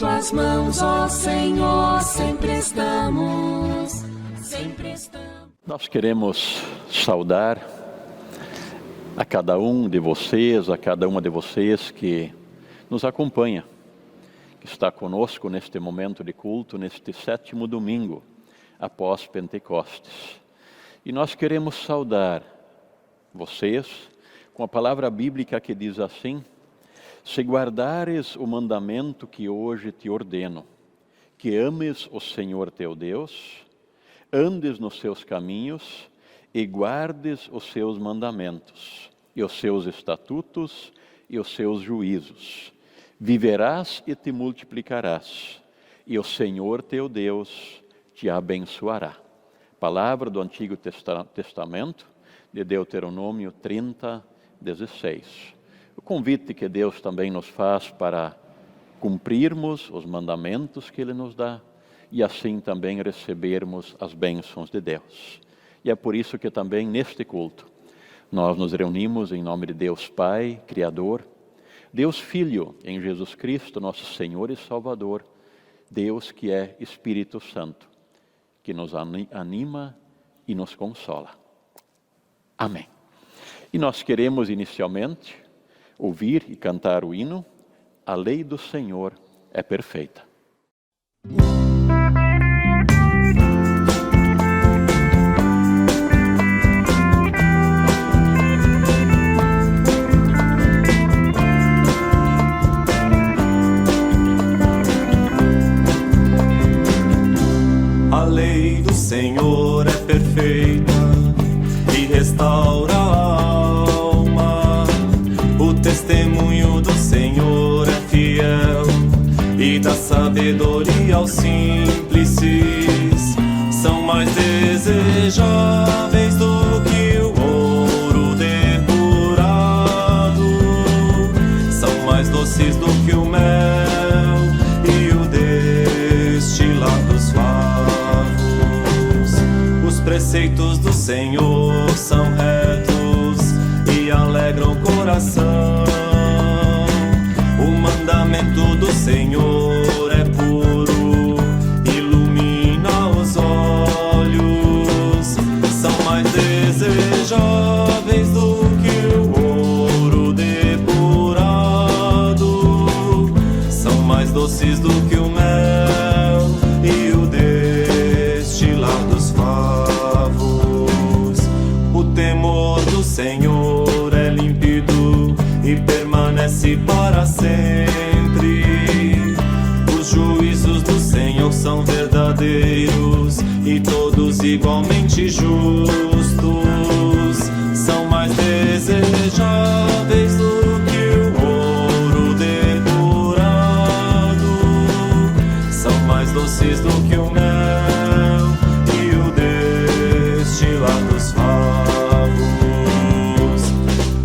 tuas mãos, ó Senhor, sempre estamos, sempre estamos. Nós queremos saudar a cada um de vocês, a cada uma de vocês que nos acompanha, que está conosco neste momento de culto, neste 7º domingo após Pentecostes. E nós queremos saudar vocês com a palavra bíblica que diz assim: se guardares o mandamento que hoje te ordeno, que ames o Senhor teu Deus, andes nos seus caminhos e guardes os seus mandamentos, e os seus estatutos e os seus juízos. Viverás e te multiplicarás, e o Senhor teu Deus te abençoará. Palavra do Antigo Testamento, de Deuteronômio 30:16. O convite que Deus também nos faz para cumprirmos os mandamentos que Ele nos dá e assim também recebermos as bênçãos de Deus. E é por isso que também neste culto nós nos reunimos em nome de Deus Pai, Criador, Deus Filho em Jesus Cristo, nosso Senhor e Salvador, Deus que é Espírito Santo, que nos anima e nos consola. Amém. E nós queremos inicialmente ouvir e cantar o hino A Lei do Senhor é Perfeita. A lei do Senhor é perfeita e restaura a alma. O testemunho do Senhor é fiel e dá sabedoria aos simples. São mais desejáveis do que o ouro depurado, são mais doces do que o mel e o destilar dos favos. Os preceitos do Senhor são retos e alegram o coração. O mandamento do Senhor é puro, ilumina os olhos. São mais desejáveis do que o ouro depurado, são mais doces do que o mel e o destilar dos favos. O temor do Senhor é límpido e permanece para sempre. Os juízos do Senhor são verdadeiros e todos igualmente justos. São mais desejáveis do que o ouro depurado, são mais doces do que o mel e o destilar dos favos.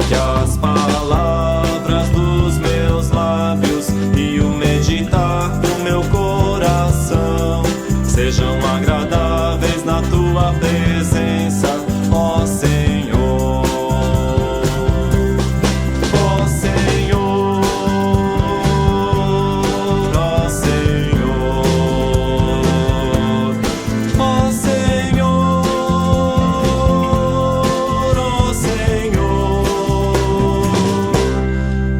Que as palavras dos meus lábios e o meditar do meu coração sejam agradáveis na tua presença, ó Senhor. Ó Senhor, ó Senhor, ó Senhor, ó Senhor.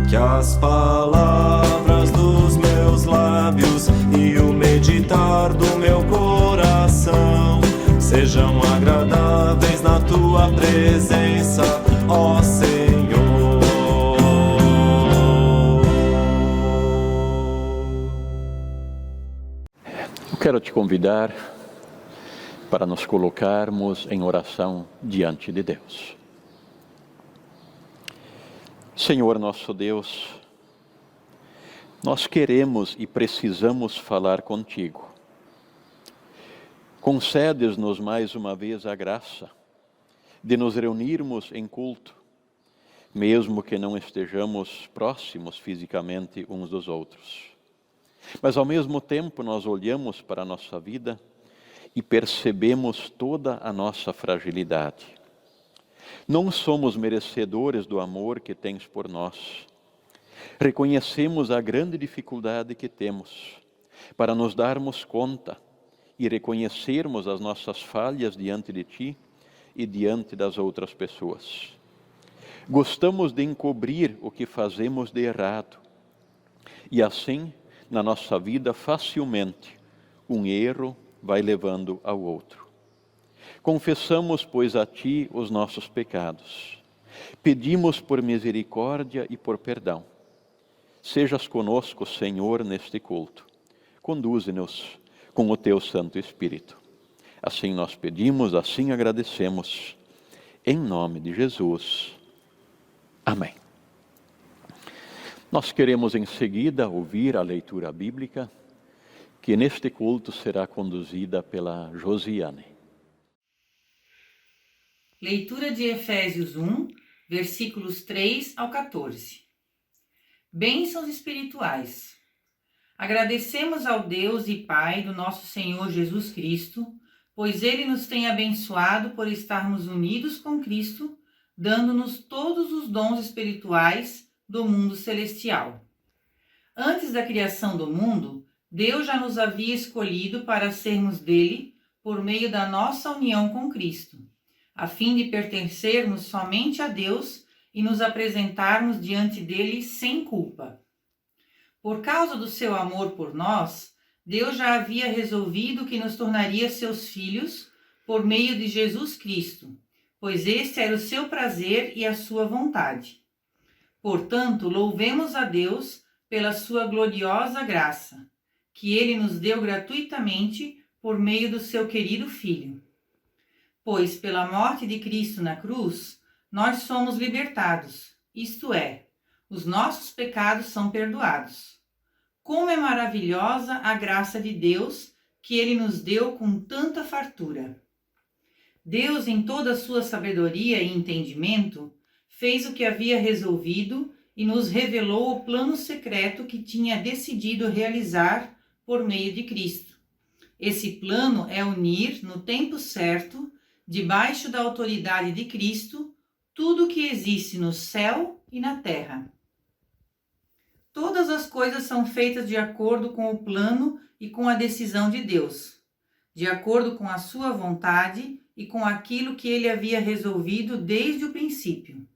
Que as palavras dos meus lábios e o meditar do meu coração sejam agradáveis na tua presença, ó Senhor. Eu quero te convidar para nos colocarmos em oração diante de Deus. Senhor nosso Deus, nós queremos e precisamos falar contigo. Concedes-nos mais uma vez a graça de nos reunirmos em culto, mesmo que não estejamos próximos fisicamente uns dos outros. Mas ao mesmo tempo nós olhamos para a nossa vida e percebemos toda a nossa fragilidade. Não somos merecedores do amor que tens por nós. Reconhecemos a grande dificuldade que temos para nos darmos conta e reconhecermos as nossas falhas diante de Ti e diante das outras pessoas. Gostamos de encobrir o que fazemos de errado e assim, na nossa vida, facilmente, um erro vai levando ao outro. Confessamos, pois, a Ti os nossos pecados. Pedimos por misericórdia e por perdão. Sejas conosco, Senhor, neste culto. Conduze-nos com o Teu Santo Espírito. Assim nós pedimos, assim agradecemos. Em nome de Jesus. Amém. Nós queremos em seguida ouvir a leitura bíblica, que neste culto será conduzida pela Josiane. Leitura de Efésios 1, versículos 3 ao 14. Bênçãos espirituais. Agradecemos ao Deus e Pai do nosso Senhor Jesus Cristo, pois Ele nos tem abençoado por estarmos unidos com Cristo, dando-nos todos os dons espirituais do mundo celestial. Antes da criação do mundo, Deus já nos havia escolhido para sermos dele por meio da nossa união com Cristo, a fim de pertencermos somente a Deus e nos apresentarmos diante dele sem culpa. Por causa do seu amor por nós, Deus já havia resolvido que nos tornaria seus filhos por meio de Jesus Cristo, pois este era o seu prazer e a sua vontade. Portanto, louvemos a Deus pela sua gloriosa graça, que ele nos deu gratuitamente por meio do seu querido Filho. Pois pela morte de Cristo na cruz, nós somos libertados, isto é, os nossos pecados são perdoados. Como é maravilhosa a graça de Deus que ele nos deu com tanta fartura. Deus, em toda a sua sabedoria e entendimento, fez o que havia resolvido e nos revelou o plano secreto que tinha decidido realizar por meio de Cristo. Esse plano é unir, no tempo certo, debaixo da autoridade de Cristo, tudo o que existe no céu e na terra. Todas as coisas são feitas de acordo com o plano e com a decisão de Deus, de acordo com a sua vontade e com aquilo que ele havia resolvido desde o princípio.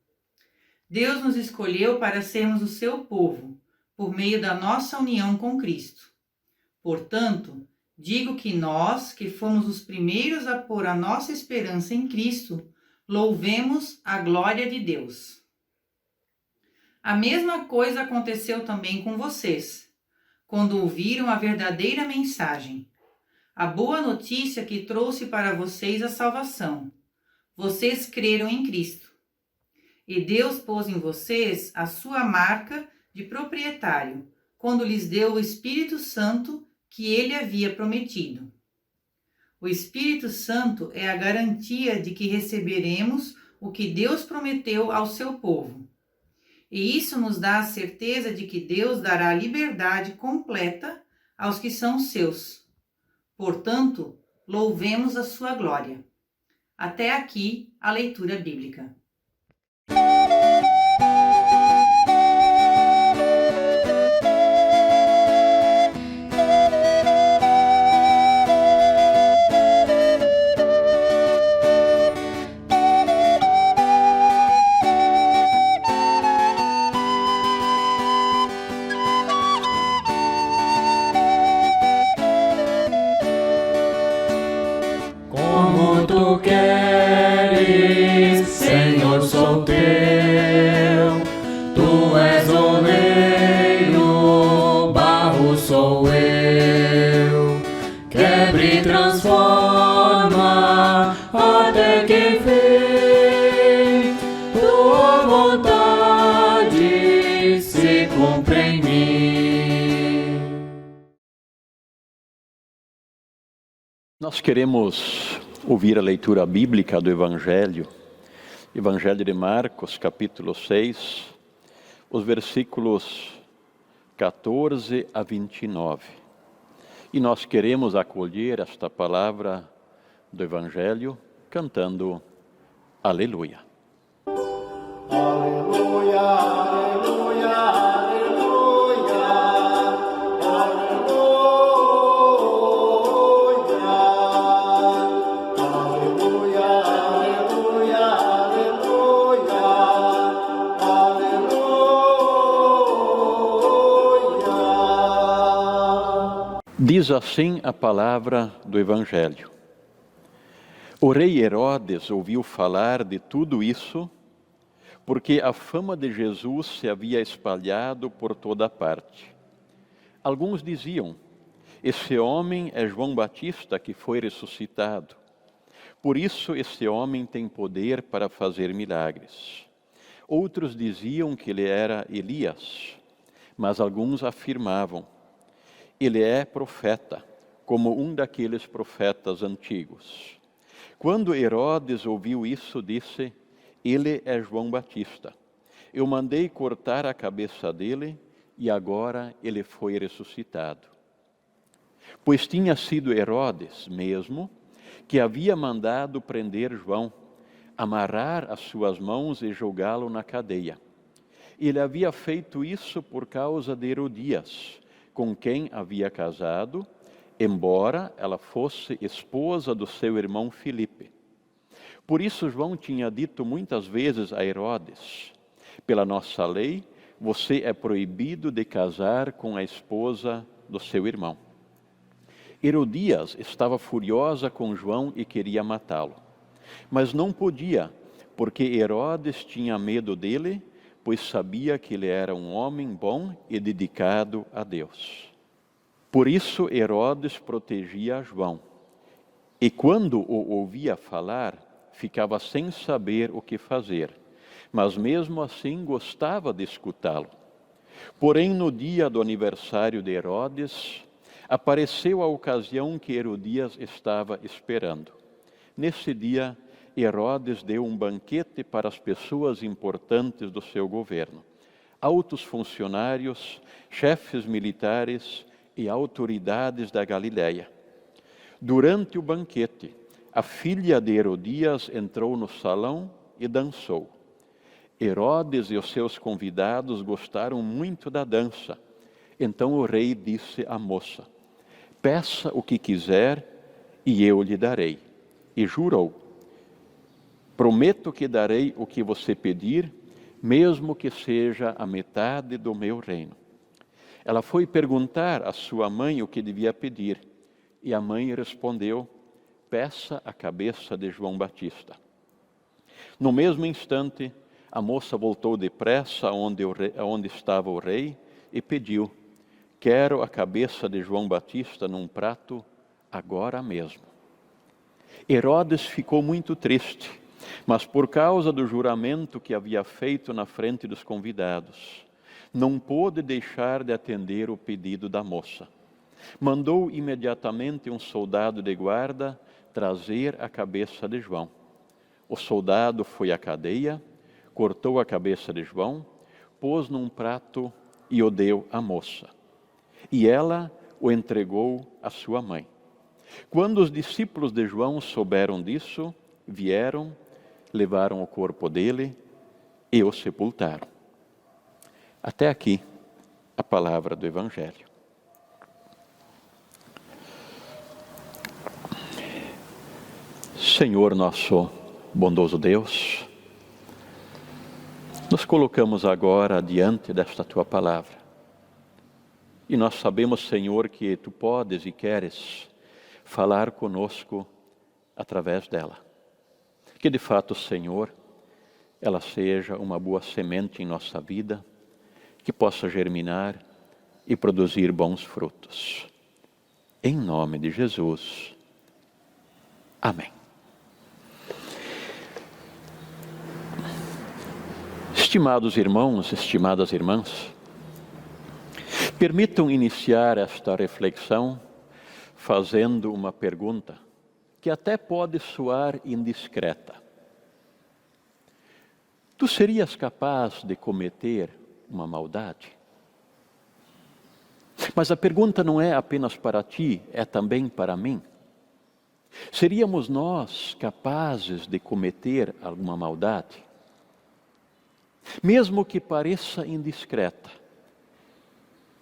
Deus nos escolheu para sermos o seu povo, por meio da nossa união com Cristo. Portanto, digo que nós, que fomos os primeiros a pôr a nossa esperança em Cristo, louvemos a glória de Deus. A mesma coisa aconteceu também com vocês, quando ouviram a verdadeira mensagem, a boa notícia que trouxe para vocês a salvação. Vocês creram em Cristo. E Deus pôs em vocês a sua marca de proprietário, quando lhes deu o Espírito Santo que ele havia prometido. O Espírito Santo é a garantia de que receberemos o que Deus prometeu ao seu povo. E isso nos dá a certeza de que Deus dará liberdade completa aos que são seus. Portanto, louvemos a sua glória. Até aqui a leitura bíblica. Como tu queres, Senhor, sou teu. Tu és oleiro, barro sou eu. Quebra e transforma até que enfim tua vontade se cumpra em mim. Nós queremos ouvir a leitura bíblica do Evangelho de Marcos, capítulo 6, os versículos 14 a 29. E nós queremos acolher esta palavra do Evangelho cantando Aleluia. Aleluia, aleluia, aleluia, aleluia. Diz assim a palavra do Evangelho. O rei Herodes ouviu falar de tudo isso, porque a fama de Jesus se havia espalhado por toda parte. Alguns diziam: esse homem é João Batista que foi ressuscitado. Por isso esse homem tem poder para fazer milagres. Outros diziam que ele era Elias, mas alguns afirmavam: ele é profeta, como um daqueles profetas antigos. Quando Herodes ouviu isso, disse: ele é João Batista. Eu mandei cortar a cabeça dele e agora ele foi ressuscitado. Pois tinha sido Herodes mesmo que havia mandado prender João, amarrar as suas mãos e jogá-lo na cadeia. Ele havia feito isso por causa de Herodias, com quem havia casado, embora ela fosse esposa do seu irmão Filipe. Por isso João tinha dito muitas vezes a Herodes: pela nossa lei, você é proibido de casar com a esposa do seu irmão. Herodias estava furiosa com João e queria matá-lo. Mas não podia, porque Herodes tinha medo dele, pois sabia que ele era um homem bom e dedicado a Deus. Por isso Herodes protegia João. E quando o ouvia falar, ficava sem saber o que fazer, mas mesmo assim gostava de escutá-lo. Porém, no dia do aniversário de Herodes, apareceu a ocasião que Herodias estava esperando. Nesse dia, Herodes deu um banquete para as pessoas importantes do seu governo, altos funcionários, chefes militares e autoridades da Galileia. Durante o banquete, a filha de Herodias entrou no salão e dançou. Herodes e os seus convidados gostaram muito da dança. Então o rei disse à moça: peça o que quiser e eu lhe darei. E jurou: prometo que darei o que você pedir, mesmo que seja a metade do meu reino. Ela foi perguntar à sua mãe o que devia pedir, e a mãe respondeu: peça a cabeça de João Batista. No mesmo instante, a moça voltou depressa aonde estava o rei e pediu: quero a cabeça de João Batista num prato agora mesmo. Herodes ficou muito triste, mas por causa do juramento que havia feito na frente dos convidados, não pôde deixar de atender o pedido da moça. Mandou imediatamente um soldado de guarda trazer a cabeça de João. O soldado foi à cadeia, cortou a cabeça de João, pôs num prato e o deu à moça. E ela o entregou à sua mãe. Quando os discípulos de João souberam disso, vieram, levaram o corpo dele e o sepultaram. Até aqui a palavra do Evangelho. Senhor nosso bondoso Deus, nos colocamos agora diante desta Tua palavra. E nós sabemos, Senhor, que Tu podes e queres falar conosco através dela. Que de fato, Senhor, ela seja uma boa semente em nossa vida, que possa germinar e produzir bons frutos. Em nome de Jesus. Amém. Estimados irmãos, estimadas irmãs, permitam iniciar esta reflexão fazendo uma pergunta que até pode soar indiscreta. Tu serias capaz de cometer uma maldade? Mas a pergunta não é apenas para ti, é também para mim. Seríamos nós capazes de cometer alguma maldade? Mesmo que pareça indiscreta,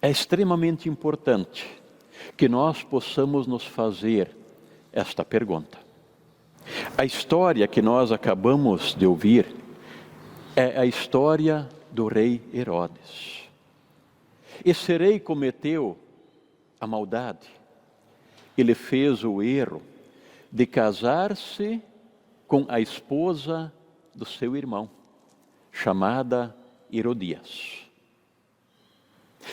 é extremamente importante que nós possamos nos fazer esta pergunta. A história que nós acabamos de ouvir é a história do rei Herodes. Esse rei cometeu a maldade, ele fez o erro de casar-se com a esposa do seu irmão, chamada Herodias.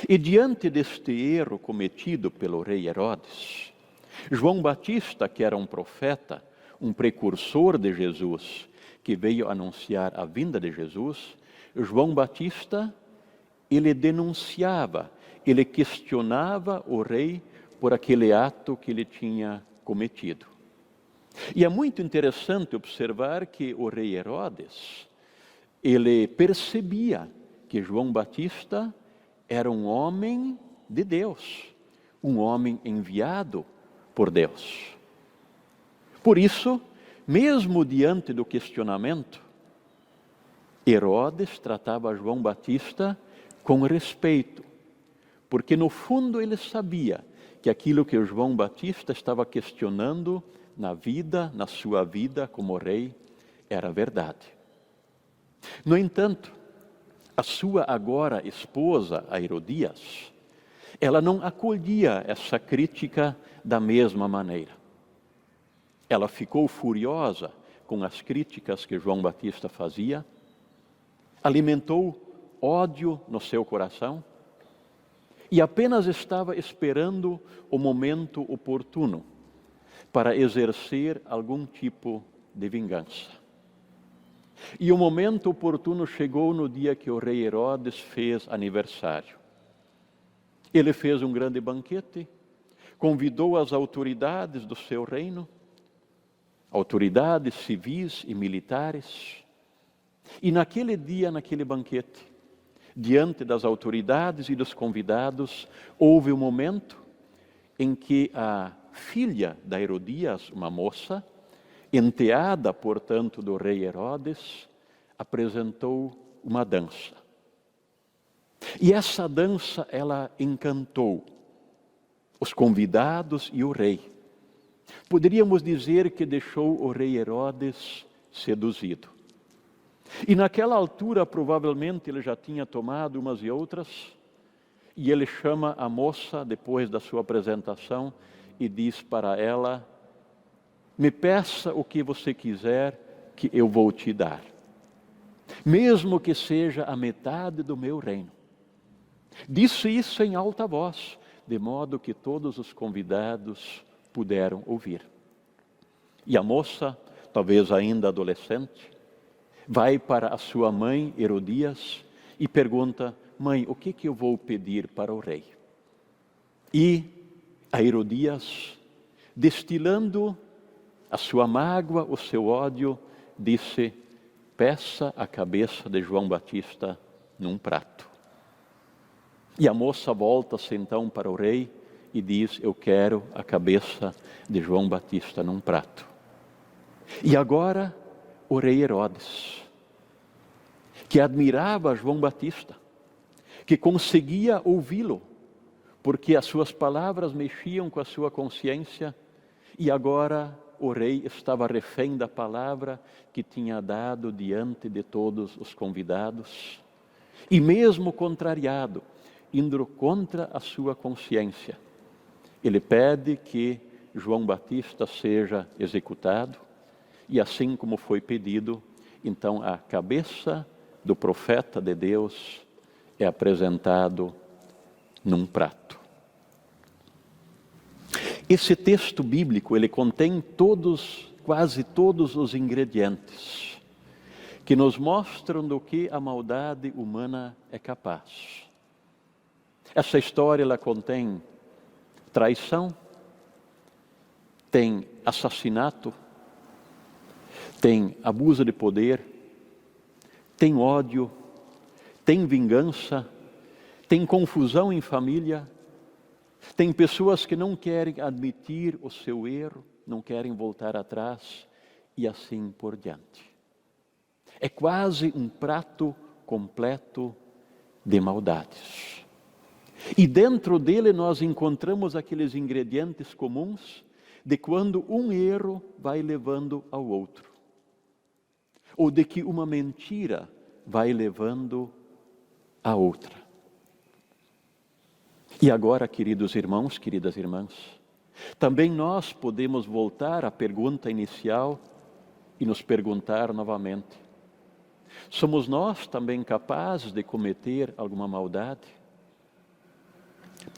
E diante deste erro cometido pelo rei Herodes, João Batista, que era um profeta, um precursor de Jesus, que veio anunciar a vinda de Jesus, João Batista, ele denunciava, ele questionava o rei por aquele ato que ele tinha cometido. E é muito interessante observar que o rei Herodes, ele percebia que João Batista era um homem de Deus, um homem enviado por Deus. Por isso, mesmo diante do questionamento, Herodes tratava João Batista com respeito, porque no fundo ele sabia que aquilo que o João Batista estava questionando na sua vida como rei, era verdade. No entanto, a sua agora esposa, a Herodias, ela não acolhia essa crítica da mesma maneira. Ela ficou furiosa com as críticas que João Batista fazia, alimentou ódio no seu coração e apenas estava esperando o momento oportuno para exercer algum tipo de vingança. E o momento oportuno chegou no dia que o rei Herodes fez aniversário. Ele fez um grande banquete, convidou as autoridades do seu reino, autoridades civis e militares, e naquele dia, naquele banquete, diante das autoridades e dos convidados, houve um momento em que a filha da Herodias, uma moça, enteada, portanto, do rei Herodes, apresentou uma dança. E essa dança, ela encantou os convidados e o rei. Poderíamos dizer que deixou o rei Herodes seduzido. E naquela altura, provavelmente, ele já tinha tomado umas e outras, e ele chama a moça, depois da sua apresentação, e diz para ela: me peça o que você quiser, que eu vou te dar. Mesmo que seja a metade do meu reino. Disse isso em alta voz, de modo que todos os convidados puderam ouvir. E a moça, talvez ainda adolescente, vai para a sua mãe, Herodias, e pergunta: mãe, o que eu vou pedir para o rei? E a Herodias, destilando a sua mágoa, o seu ódio, disse: peça a cabeça de João Batista num prato. E a moça volta-se então para o rei e diz: eu quero a cabeça de João Batista num prato. E agora o rei Herodes, que admirava João Batista, que conseguia ouvi-lo, porque as suas palavras mexiam com a sua consciência, e agora o rei estava refém da palavra que tinha dado diante de todos os convidados, e mesmo contrariado, indo contra a sua consciência, ele pede que João Batista seja executado, e assim como foi pedido, então a cabeça do profeta de Deus é apresentado num prato. Esse texto bíblico, ele contém quase todos os ingredientes que nos mostram do que a maldade humana é capaz. Essa história, ela contém traição, tem assassinato, tem abuso de poder, tem ódio, tem vingança, tem confusão em família, tem pessoas que não querem admitir o seu erro, não querem voltar atrás e assim por diante. É quase um prato completo de maldades. E dentro dele nós encontramos aqueles ingredientes comuns de quando um erro vai levando ao outro. Ou de que uma mentira vai levando a outra. E agora, queridos irmãos, queridas irmãs, Também nós podemos voltar à pergunta inicial e nos perguntar novamente: somos nós também capazes de cometer alguma maldade?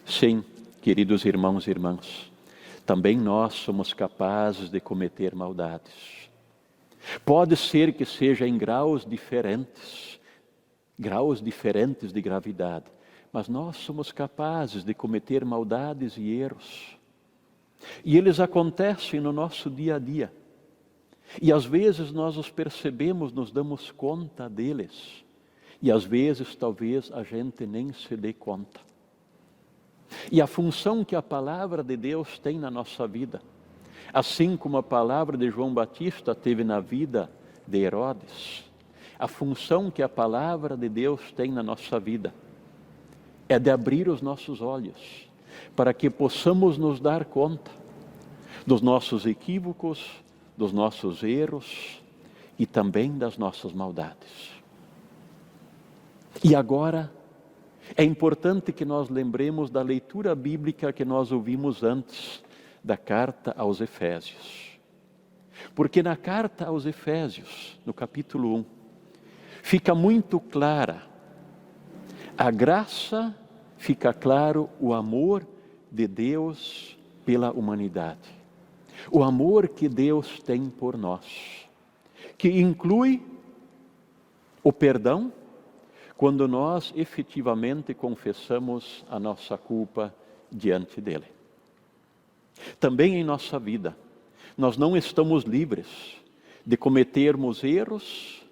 Sim, queridos irmãos e irmãs, também nós somos capazes de cometer maldades. Pode ser que seja em graus diferentes de gravidade, mas nós somos capazes de cometer maldades e erros. E eles acontecem no nosso dia a dia. E às vezes nós os percebemos, nos damos conta deles. E às vezes talvez a gente nem se dê conta. E a função que a palavra de Deus tem na nossa vida, assim como a palavra de João Batista teve na vida de Herodes, a função que a palavra de Deus tem na nossa vida é de abrir os nossos olhos para que possamos nos dar conta dos nossos equívocos, dos nossos erros e também das nossas maldades. E agora, é importante que nós lembremos da leitura bíblica que nós ouvimos antes da carta aos Efésios. Porque na carta aos Efésios, no capítulo 1, fica muito clara a graça, fica claro o amor de Deus pela humanidade. O amor que Deus tem por nós, que inclui o perdão, quando nós efetivamente confessamos a nossa culpa diante dele. Também em nossa vida, nós não estamos livres de cometermos erros,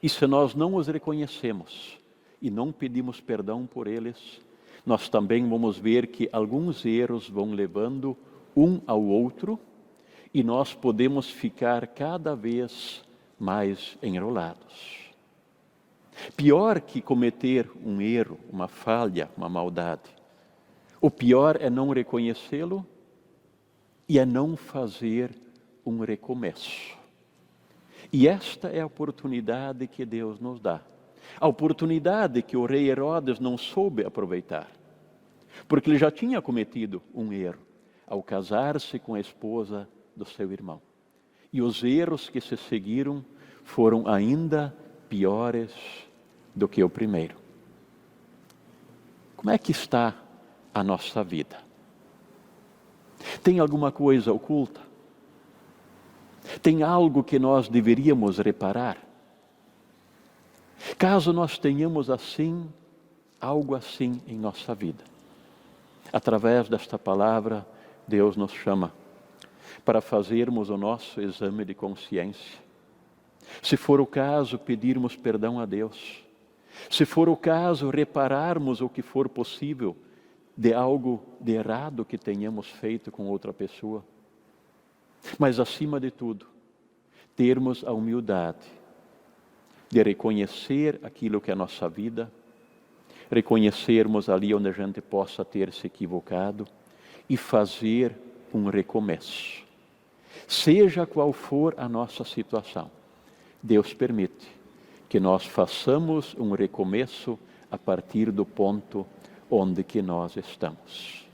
e se nós não os reconhecemos e não pedimos perdão por eles, nós também vamos ver que alguns erros vão levando um ao outro, e nós podemos ficar cada vez mais enrolados. Pior que cometer um erro, uma falha, uma maldade, o pior é não reconhecê-lo e é não fazer um recomeço. E esta é a oportunidade que Deus nos dá. A oportunidade que o rei Herodes não soube aproveitar, porque ele já tinha cometido um erro ao casar-se com a esposa do seu irmão. E os erros que se seguiram foram ainda piores do que o primeiro. Como é que está a nossa vida? Tem alguma coisa oculta? Tem algo que nós deveríamos reparar? Caso nós tenhamos assim, algo assim em nossa vida, através desta palavra, Deus nos chama para fazermos o nosso exame de consciência. Se for o caso, pedirmos perdão a Deus. Se for o caso, repararmos o que for possível de algo de errado que tenhamos feito com outra pessoa. Mas, acima de tudo, termos a humildade de reconhecer aquilo que é a nossa vida, reconhecermos ali onde a gente possa ter se equivocado e fazer um recomeço. Seja qual for a nossa situação, Deus permite que nós façamos um recomeço a partir do ponto onde que nós estamos.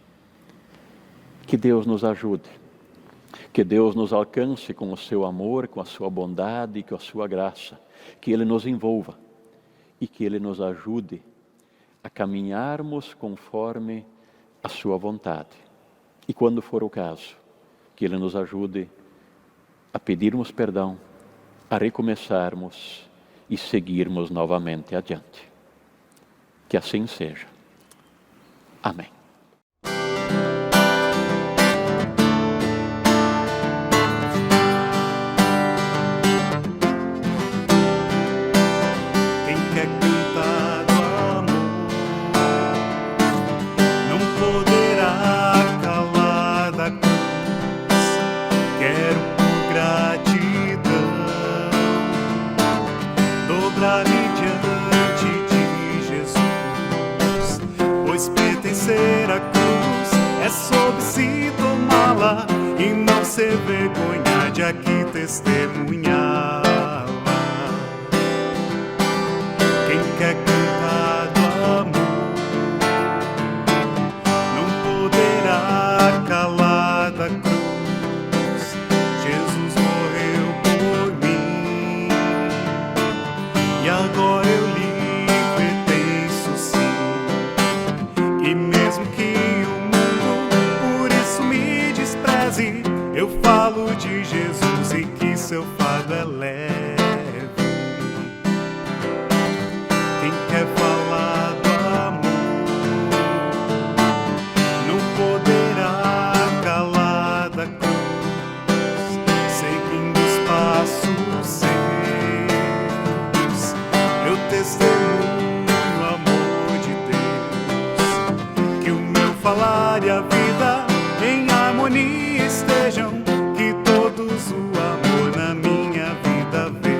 Que Deus nos ajude, que Deus nos alcance com o seu amor, com a sua bondade e com a sua graça, que Ele nos envolva e que Ele nos ajude a caminharmos conforme a sua vontade. E quando for o caso, que Ele nos ajude a pedirmos perdão, a recomeçarmos e seguirmos novamente adiante. Que assim seja. Amém. Quem quer cantar do amor não poderá calar da cruz. Quero por gratidão dobrar-me diante de Jesus, pois pertencer à cruz é sobre si tomá-la e não ser vergonha de aqui testemunhá-la. Quem quer cantar do amor não poderá calar falar e a vida em harmonia estejam, que todos o amor na minha vida vejam.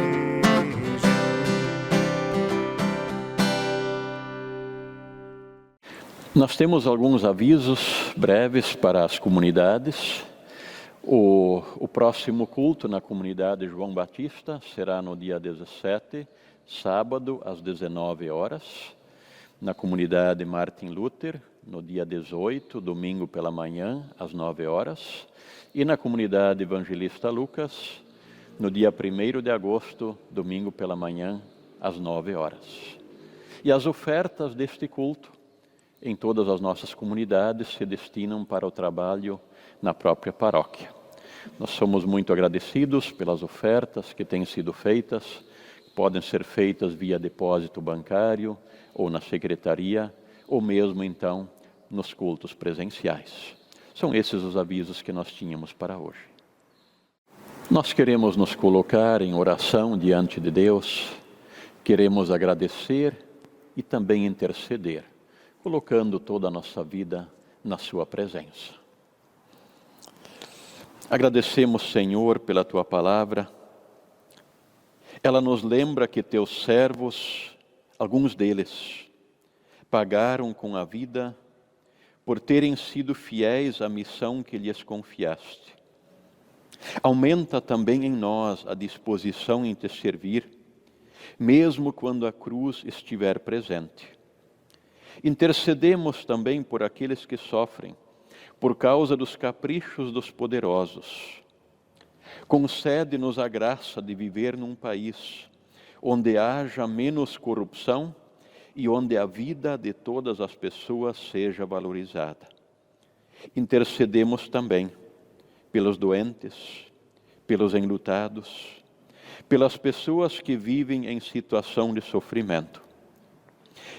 Nós temos alguns avisos breves para as comunidades. O próximo culto na comunidade João Batista será no dia 17, sábado, às 19 horas. Na comunidade Martin Luther, no dia 18, domingo pela manhã, às 9 horas. E na comunidade Evangelista Lucas, no dia 1º de agosto, domingo pela manhã, às 9 horas. E as ofertas deste culto, em todas as nossas comunidades, se destinam para o trabalho na própria paróquia. Nós somos muito agradecidos pelas ofertas que têm sido feitas, podem ser feitas via depósito bancário, ou na secretaria, ou mesmo então nos cultos presenciais. São esses os avisos que nós tínhamos para hoje. Nós queremos nos colocar em oração diante de Deus, queremos agradecer e também interceder, colocando toda a nossa vida na sua presença. Agradecemos, Senhor, pela Tua palavra. Ela nos lembra que Teus servos, alguns deles, pagaram com a vida por terem sido fiéis à missão que lhes confiaste. Aumenta também em nós a disposição em Te servir, mesmo quando a cruz estiver presente. Intercedemos também por aqueles que sofrem, por causa dos caprichos dos poderosos. Concede-nos a graça de viver num país onde haja menos corrupção e onde a vida de todas as pessoas seja valorizada. Intercedemos também pelos doentes, pelos enlutados, pelas pessoas que vivem em situação de sofrimento.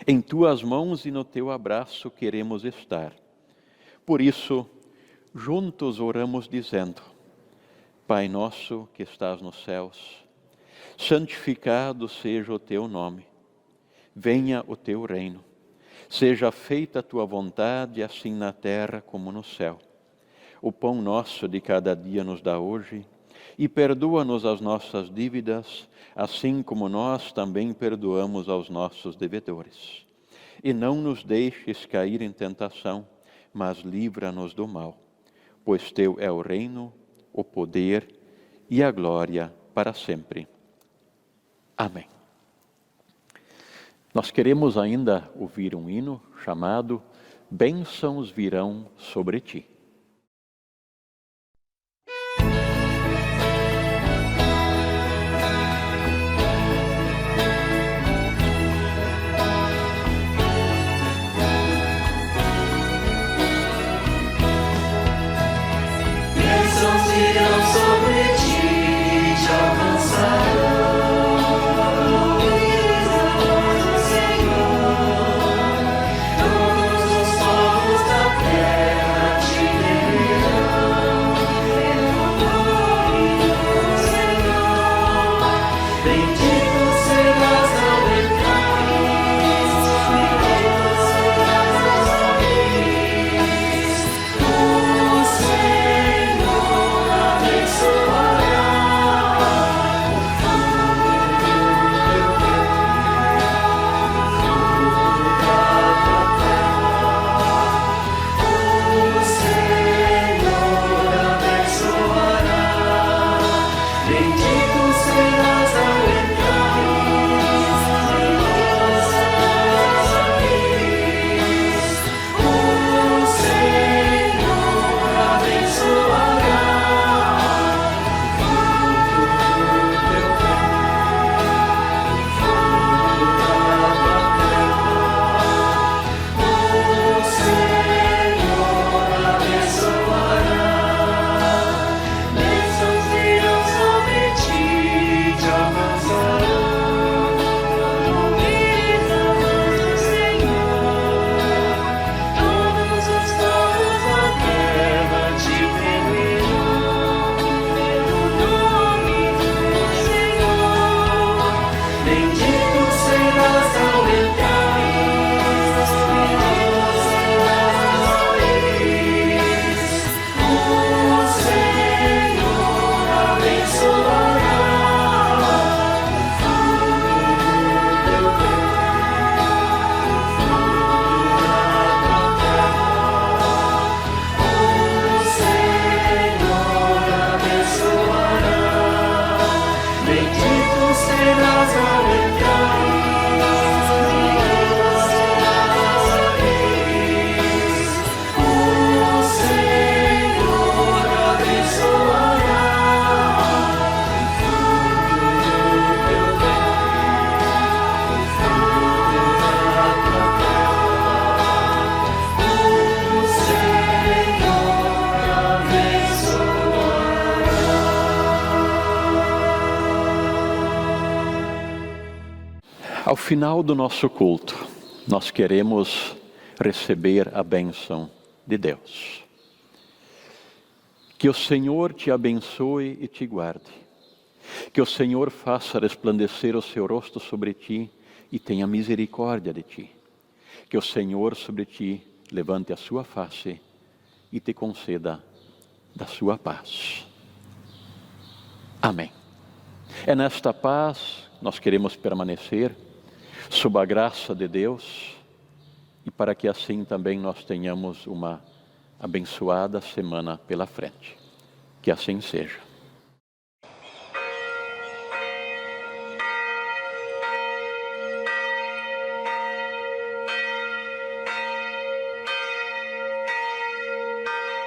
Em Tuas mãos e no Teu abraço queremos estar. Por isso, juntos oramos dizendo: Pai nosso que estás nos céus, santificado seja o Teu nome. Venha o Teu reino. Seja feita a Tua vontade, assim na terra como no céu. O pão nosso de cada dia nos dá hoje, e perdoa-nos as nossas dívidas, assim como nós também perdoamos aos nossos devedores. E não nos deixes cair em tentação, mas livra-nos do mal. Pois Teu é o reino, o poder e a glória para sempre. Amém. Nós queremos ainda ouvir um hino chamado Bênçãos Virão sobre Ti. Todos os povos da terra te Ao final do nosso culto, nós queremos receber a bênção de Deus. Que o Senhor te abençoe e te guarde. Que o Senhor faça resplandecer o seu rosto sobre ti e tenha misericórdia de ti. Que o Senhor sobre ti levante a sua face e te conceda da sua paz. Amém. É nesta paz nós queremos permanecer, sob a graça de Deus, e para que assim também nós tenhamos uma abençoada semana pela frente. Que assim seja.